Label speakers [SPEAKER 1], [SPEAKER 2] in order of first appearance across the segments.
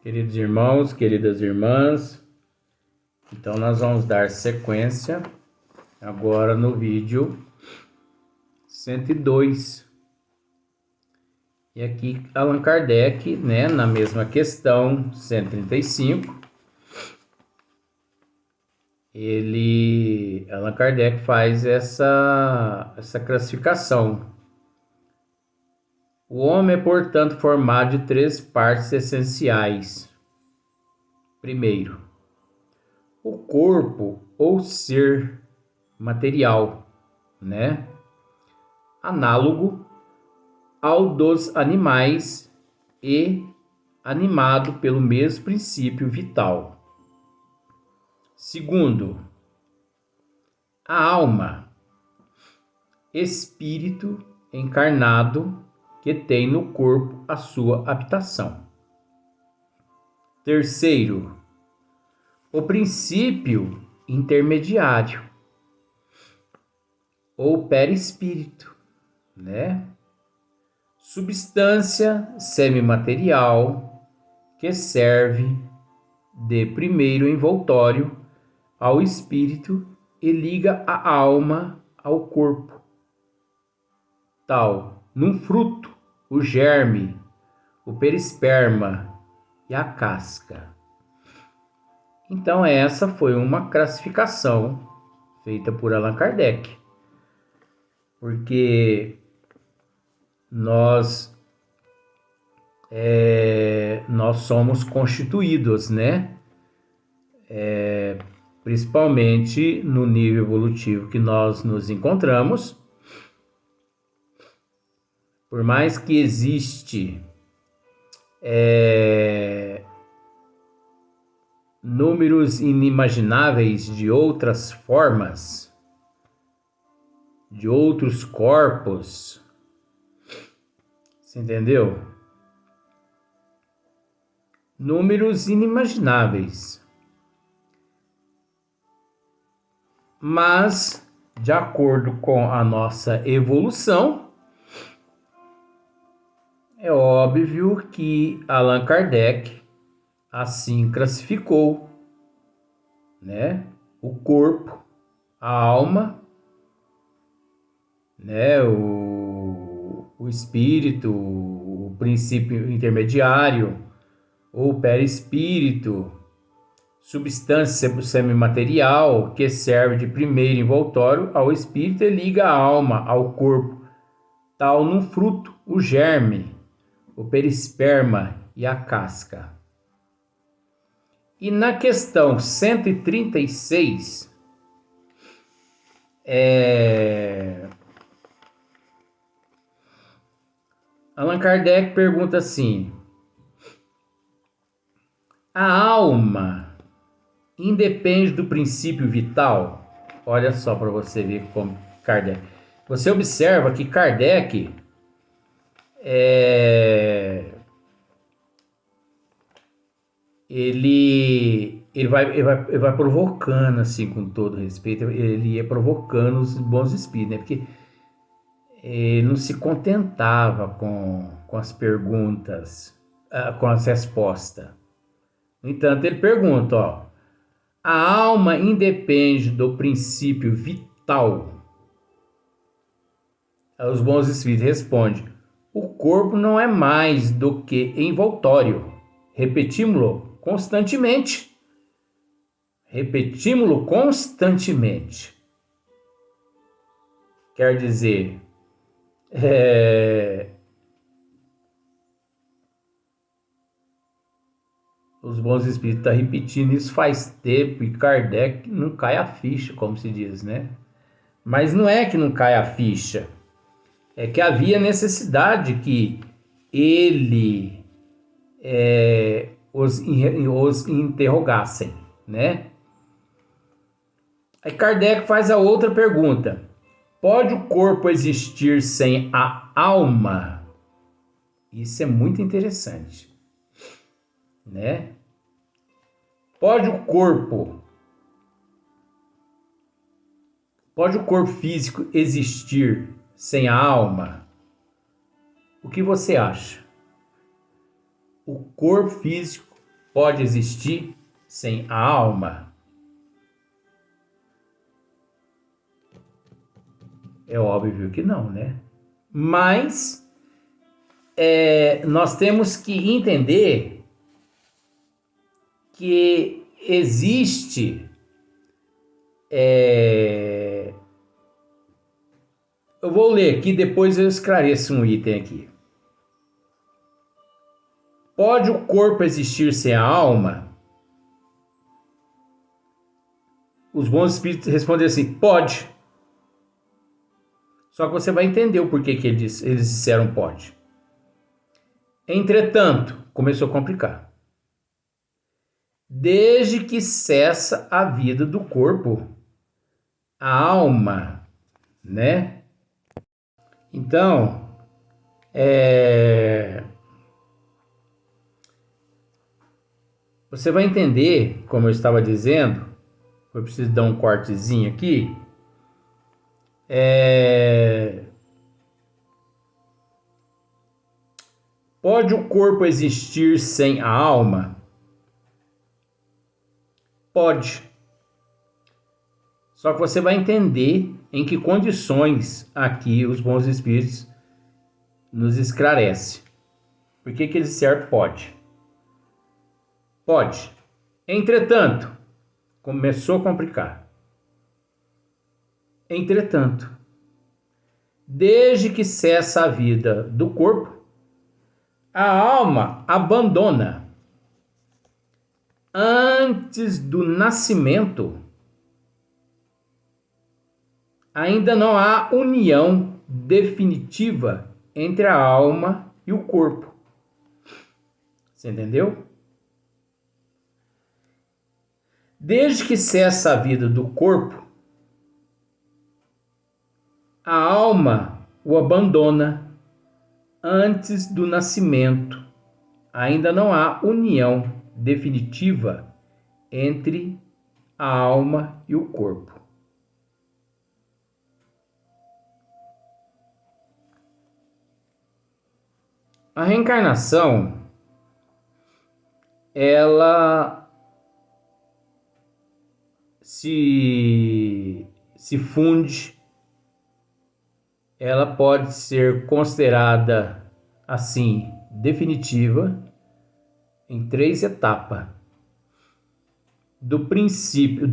[SPEAKER 1] Queridos irmãos, queridas irmãs, então nós vamos dar sequência agora no vídeo 102. E aqui Allan Kardec, na mesma questão 135, Allan Kardec faz essa classificação. O homem é, portanto, formado de três partes essenciais. Primeiro, o corpo ou ser material, análogo ao dos animais e animado pelo mesmo princípio vital. Segundo, a alma, espírito encarnado que tem no corpo a sua habitação. Terceiro, o princípio intermediário, ou perispírito, substância semimaterial que serve de primeiro envoltório ao espírito e liga a alma ao corpo, tal num fruto, o germe, o perisperma e a casca. Então essa foi uma classificação feita por Allan Kardec, porque nós somos constituídos, principalmente no nível evolutivo que nós nos encontramos. Por mais que existe números inimagináveis de outras formas, de outros corpos, você entendeu? Números inimagináveis. Mas, de acordo com a nossa evolução, é óbvio que Allan Kardec assim classificou, o corpo, a alma, o espírito, o princípio intermediário, ou perispírito, substância semimaterial que serve de primeiro envoltório ao espírito e liga a alma ao corpo, tal num fruto, o germe, o perisperma e a casca. E na questão 136, Allan Kardec pergunta assim: a alma independe do princípio vital? Olha só para você ver como Kardec. Você observa que Kardec ele vai provocando, assim, com todo respeito, ele ia provocando os bons espíritos, porque ele não se contentava com as perguntas, com as respostas. No entanto, ele pergunta, a alma independe do princípio vital? Os bons espíritos respondem: o corpo não é mais do que envoltório. Repetimos-lo constantemente. Quer dizer, os bons espíritos estão repetindo isso faz tempo e Kardec não cai a ficha, como se diz, Mas não é que não cai a ficha, é que havia necessidade que ele os interrogassem, Aí Kardec faz a outra pergunta: pode o corpo existir sem a alma? Isso é muito interessante, Pode o corpo físico existir sem a alma? O que você acha? O corpo físico pode existir sem a alma? É óbvio que não, né? Mas nós temos que entender que existe... eu vou ler aqui, depois eu esclareço um item aqui. Pode o corpo existir sem a alma? Os bons espíritos respondem assim, pode. Só que você vai entender o porquê que eles disseram pode. Entretanto, começou a complicar. Desde que cessa a vida do corpo, a alma, né? Então, você vai entender, como eu estava dizendo, eu preciso dar um cortezinho aqui. Pode o corpo existir sem a alma? Pode. Só que você vai entender em que condições aqui os bons espíritos nos esclarecem. Por que eles disseram pode? Pode. Entretanto, começou a complicar. Entretanto, desde que cessa a vida do corpo, a alma abandona. Antes do nascimento, ainda não há união definitiva entre a alma e o corpo. Você entendeu? Desde que cessa a vida do corpo, a alma o abandona. Antes do nascimento, ainda não há união definitiva entre a alma e o corpo. A reencarnação, ela se funde, ela pode ser considerada assim, definitiva, em 3 etapas. Do princípio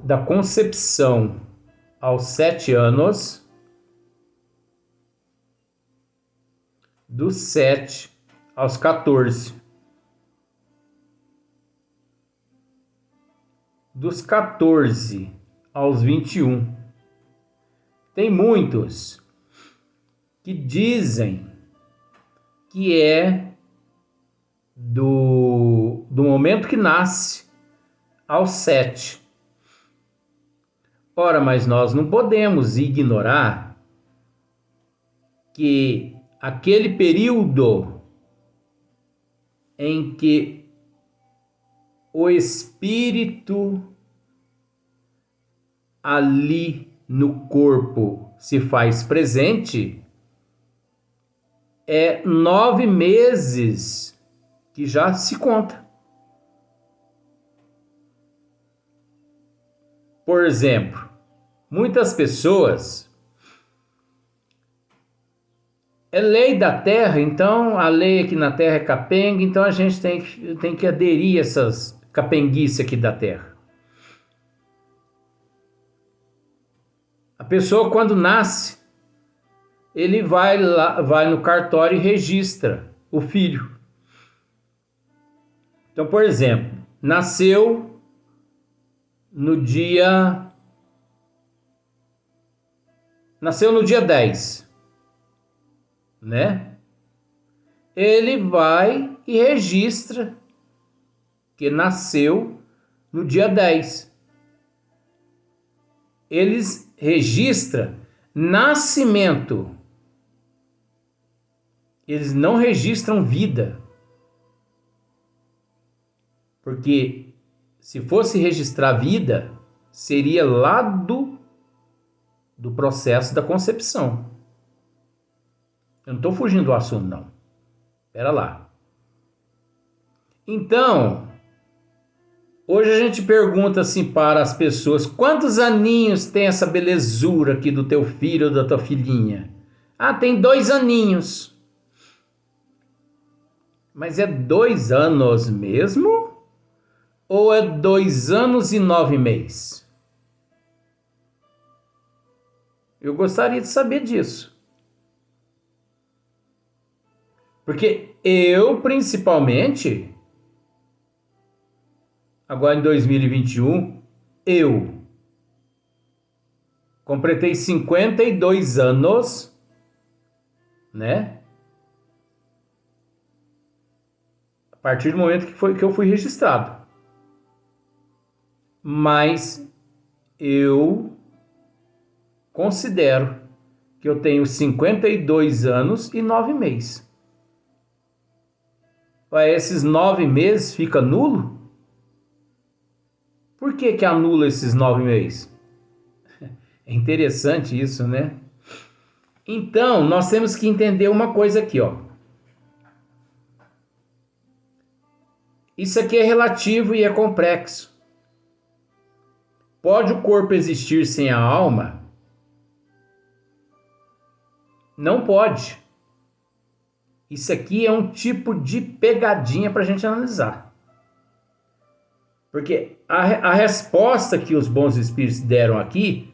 [SPEAKER 1] da concepção aos 7 anos, dos 7 aos 14, dos 14 aos 21. Tem muitos que dizem que é do momento que nasce aos 7. Ora, mas nós não podemos ignorar que aquele período em que o espírito ali no corpo se faz presente, é 9 meses que já se conta. Por exemplo, muitas pessoas... É lei da terra, então a lei aqui na terra é capenga, então a gente tem que aderir a essas capenguices aqui da terra. A pessoa, quando nasce, ele vai no cartório e registra o filho. Então, por exemplo, nasceu no dia 10, né? Ele vai e registra que nasceu no dia 10. Eles registram nascimento. Eles não registram vida. Porque se fosse registrar vida, seria lá do processo da concepção. Eu não estou fugindo do assunto, não. Pera lá. Então, hoje a gente pergunta assim para as pessoas: quantos aninhos tem essa belezura aqui do teu filho ou da tua filhinha? Ah, tem 2 aninhos. Mas é 2 anos mesmo? Ou é 2 anos e 9 meses? Eu gostaria de saber disso. Porque eu, principalmente, agora em 2021, eu completei 52 anos, né? A partir do momento que eu fui registrado. Mas eu considero que eu tenho 52 anos e 9 meses. Esses 9 meses fica nulo? Por que anula esses 9 meses? É interessante isso, né? Então, nós temos que entender uma coisa aqui, ó. Isso aqui é relativo e é complexo. Pode o corpo existir sem a alma? Não pode. Isso aqui é um tipo de pegadinha para a gente analisar. Porque a resposta que os bons espíritos deram aqui,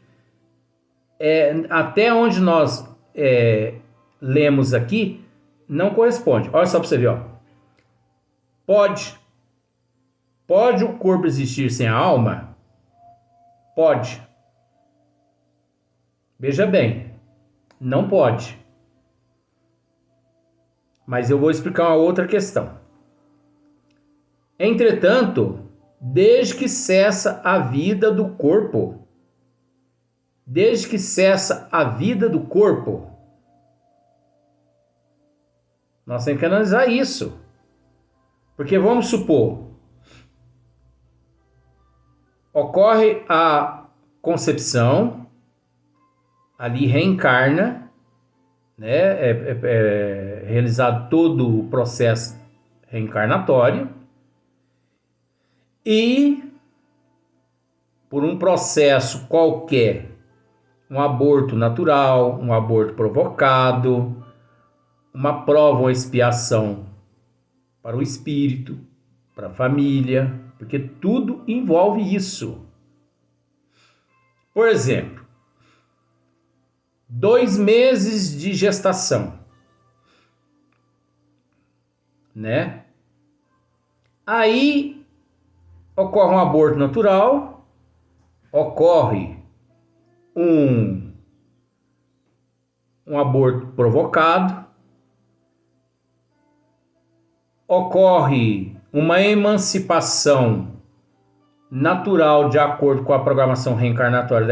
[SPEAKER 1] até onde nós lemos aqui, não corresponde. Olha só para você ver. Ó. Pode o corpo existir sem a alma? Pode. Veja bem, não pode. Mas eu vou explicar uma outra questão. Entretanto, desde que cessa a vida do corpo, nós temos que analisar isso. Porque vamos supor, ocorre a concepção, ali reencarna, né? É realizado todo o processo reencarnatório e por um processo qualquer, um aborto natural, um aborto provocado, uma prova ou expiação para o espírito, para a família, porque tudo envolve isso. Por exemplo, 2 meses de gestação, né? Aí ocorre um aborto natural, ocorre um aborto provocado, ocorre uma emancipação natural de acordo com a programação reencarnatória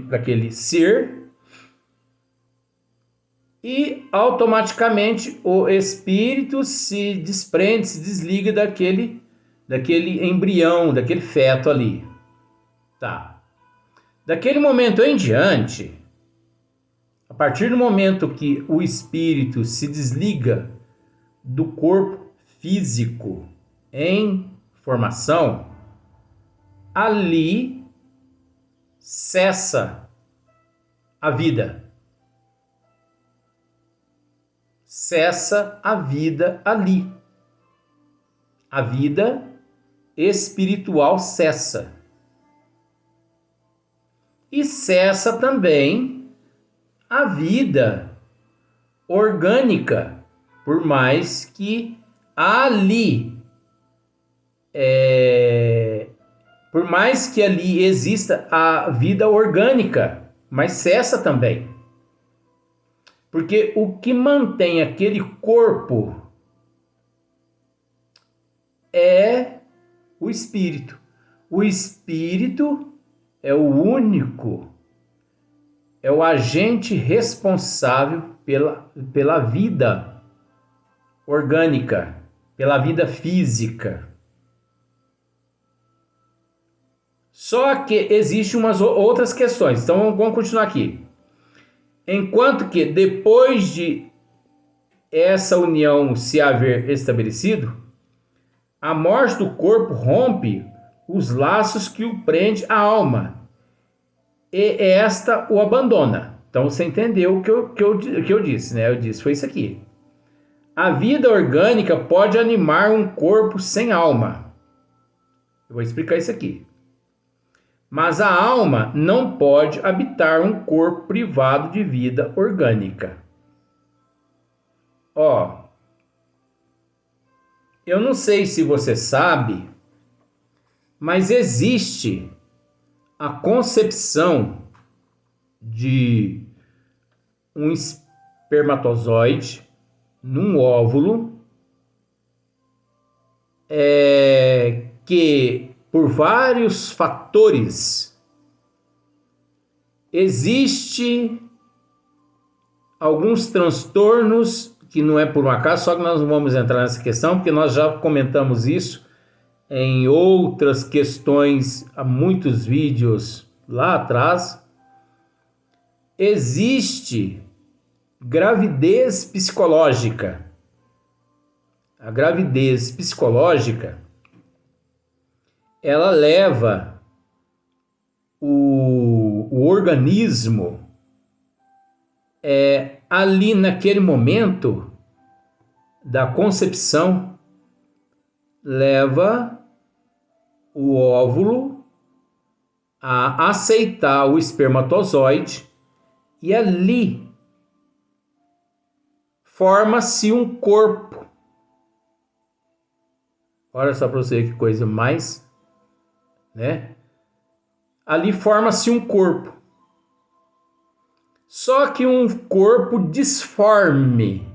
[SPEAKER 1] daquele ser, e automaticamente o espírito se desprende, se desliga daquele embrião, daquele feto ali. Tá. Daquele momento em diante, a partir do momento que o espírito se desliga do corpo físico em formação, ali cessa a vida. Cessa a vida ali. A vida espiritual cessa. E cessa também a vida orgânica, por mais que ali exista a vida orgânica, mas cessa também. Porque o que mantém aquele corpo é o espírito. O espírito é o único, é o agente responsável pela vida orgânica, pela vida física. Só que existem umas outras questões. Então vamos continuar aqui. Enquanto que depois de essa união se haver estabelecido, a morte do corpo rompe os laços que o prende à alma, e esta o abandona. Então você entendeu o que eu disse, né? Eu disse, foi isso aqui. A vida orgânica pode animar um corpo sem alma. Eu vou explicar isso aqui. Mas a alma não pode habitar um corpo privado de vida orgânica. Ó, eu não sei se você sabe, mas existe a concepção de um espermatozoide num óvulo que por vários fatores existe alguns transtornos que não é por um acaso, só que nós não vamos entrar nessa questão porque nós já comentamos isso em outras questões há muitos vídeos lá atrás. Existe gravidez psicológica. A gravidez psicológica, ela leva o organismo ali naquele momento da concepção, leva o óvulo a aceitar o espermatozoide e ali forma-se um corpo. Olha só para você que coisa mais, né? Ali forma-se um corpo. Só que um corpo disforme.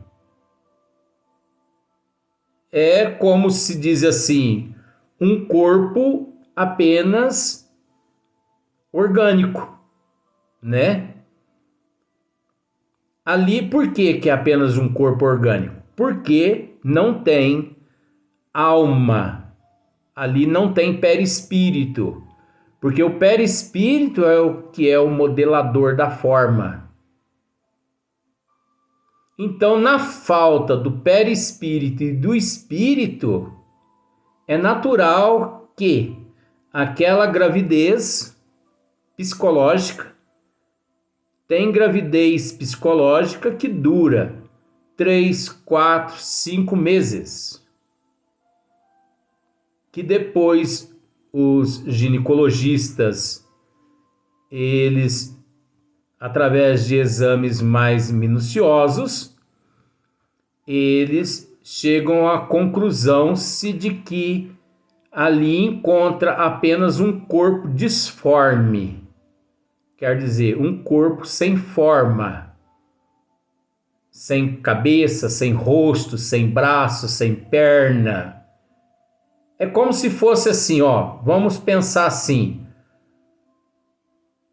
[SPEAKER 1] É como se diz assim, um corpo apenas orgânico, né? Ali, por que é apenas um corpo orgânico? Porque não tem alma. Ali não tem perispírito. Porque o perispírito é o que é o modelador da forma. Então, na falta do perispírito e do espírito, é natural que aquela gravidez psicológica tem gravidez psicológica que dura 3, 4, 5 meses. Que depois os ginecologistas, eles, através de exames mais minuciosos, eles chegam à conclusão-se de que ali encontra apenas um corpo disforme. Quer dizer, um corpo sem forma, sem cabeça, sem rosto, sem braço, sem perna. É como se fosse assim, ó, vamos pensar assim,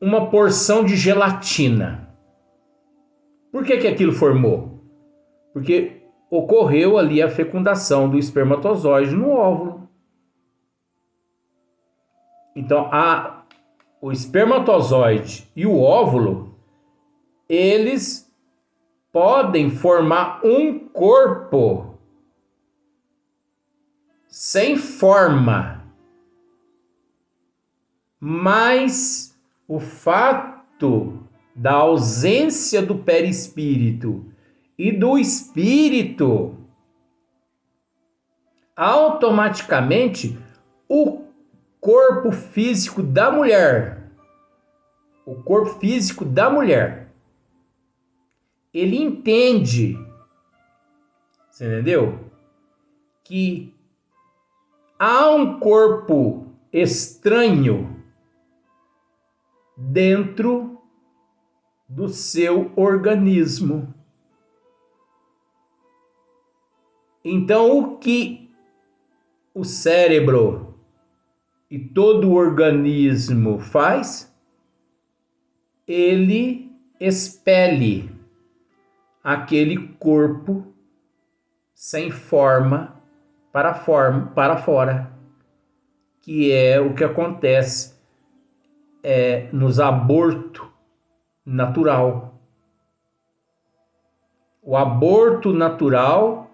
[SPEAKER 1] uma porção de gelatina. Por que aquilo formou? Porque ocorreu ali a fecundação do espermatozoide no óvulo. Então, o espermatozoide e o óvulo, eles podem formar um corpo sem forma, mas o fato da ausência do perispírito e do espírito, automaticamente o corpo físico da mulher, ele entende, você entendeu? Que há um corpo estranho dentro do seu organismo. Então, o que o cérebro e todo o organismo faz? Ele expele aquele corpo sem forma para fora, que é o que acontece nos abortos natural. o aborto natural,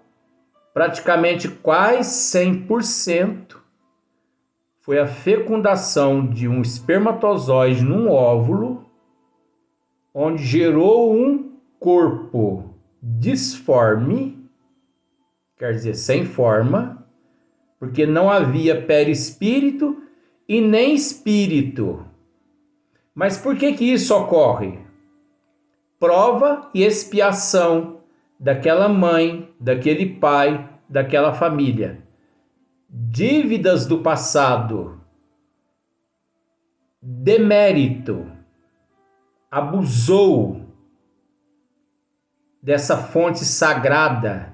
[SPEAKER 1] praticamente quase 100%, foi a fecundação de um espermatozoide num óvulo, onde gerou um corpo disforme, quer dizer, sem forma, porque não havia perispírito e nem espírito. Mas por que isso ocorre? Prova e expiação daquela mãe, daquele pai, daquela família. Dívidas do passado, demérito, abusou dessa fonte sagrada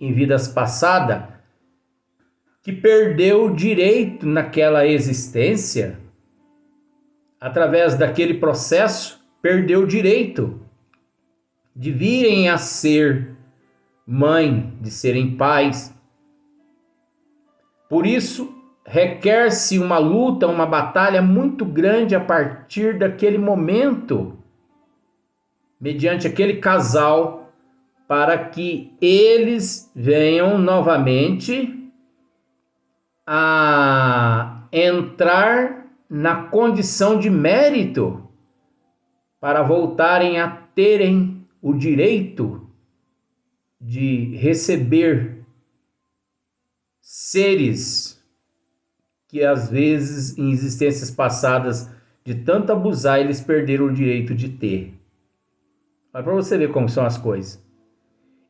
[SPEAKER 1] em vidas passadas, que perdeu o direito naquela existência, através daquele processo, perdeu o direito de virem a ser mãe, de serem pais. Por isso, requer-se uma luta, uma batalha muito grande a partir daquele momento, mediante aquele casal, para que eles venham novamente a entrar na condição de mérito, para voltarem a terem o direito de receber seres que às vezes em existências passadas de tanto abusar eles perderam o direito de ter. Olha para você ver como são as coisas.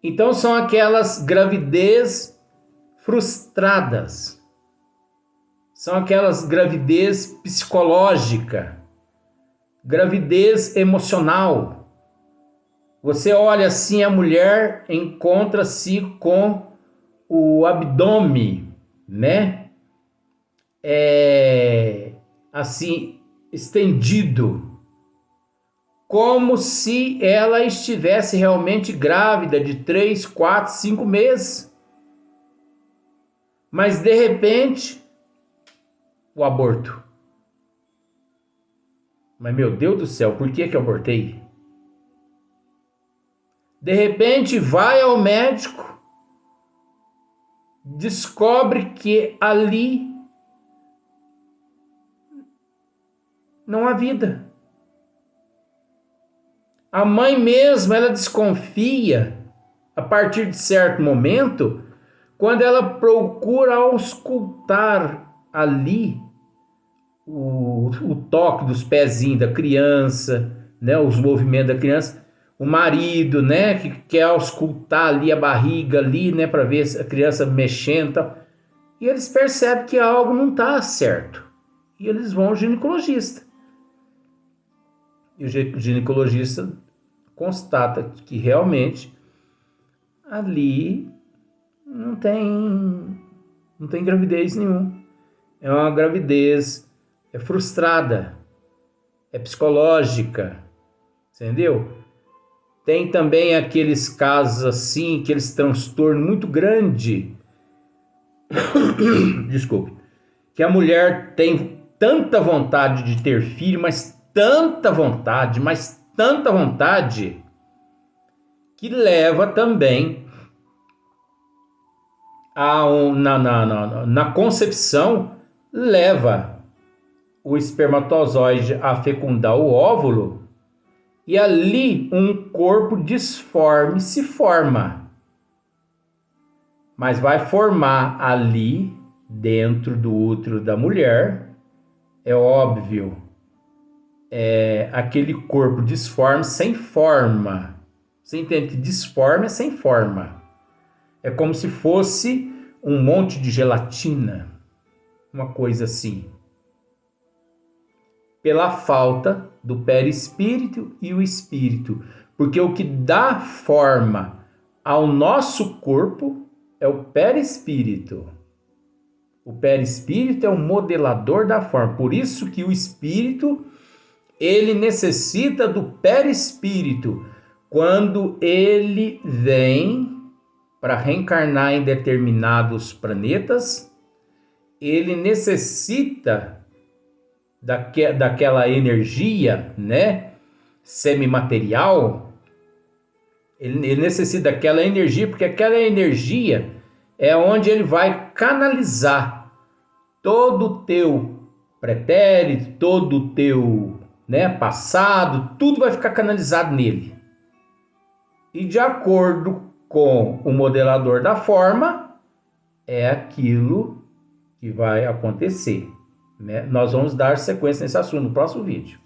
[SPEAKER 1] Então são aquelas gravidez frustradas, são aquelas gravidez psicológica, gravidez emocional. Você olha assim, a mulher encontra-se com o abdômen, né? Assim, estendido, como se ela estivesse realmente grávida de 3, 4, 5 meses. Mas de repente, o aborto. Mas meu Deus do céu, por que eu abortei? De repente vai ao médico, descobre que ali não há vida. A mãe mesmo, ela desconfia a partir de certo momento, quando ela procura auscultar ali o toque dos pezinhos da criança, né, os movimentos da criança, o marido, né, que quer auscultar ali a barriga ali, né, para ver a criança mexendo, tal. E eles percebem que algo não está certo. E eles vão ao ginecologista. E o ginecologista constata que realmente ali não tem gravidez nenhuma. É uma gravidez frustrada, é psicológica, entendeu? Tem também aqueles casos assim, aqueles transtornos muito grandes, desculpe, que a mulher tem tanta vontade de ter filho, mas tanta vontade, que leva também na concepção, leva o espermatozoide a fecundar o óvulo, e ali um corpo disforme se forma. Mas vai formar ali, dentro do útero da mulher, é óbvio, aquele corpo disforme sem forma. Você entende que disforme é sem forma. É como se fosse um monte de gelatina, uma coisa assim. Pela falta do perispírito e o espírito. Porque o que dá forma ao nosso corpo é o perispírito. O perispírito é o modelador da forma. Por isso que o espírito, ele necessita do perispírito. Quando ele vem para reencarnar em determinados planetas, ele necessita daquela energia, né, semimaterial, Ele necessita daquela energia, porque aquela energia é onde ele vai canalizar todo o teu pretérito, todo o teu, né, passado, tudo vai ficar canalizado nele. E de acordo com o modelador da forma, é aquilo que vai acontecer, né? Nós vamos dar sequência nesse assunto no próximo vídeo.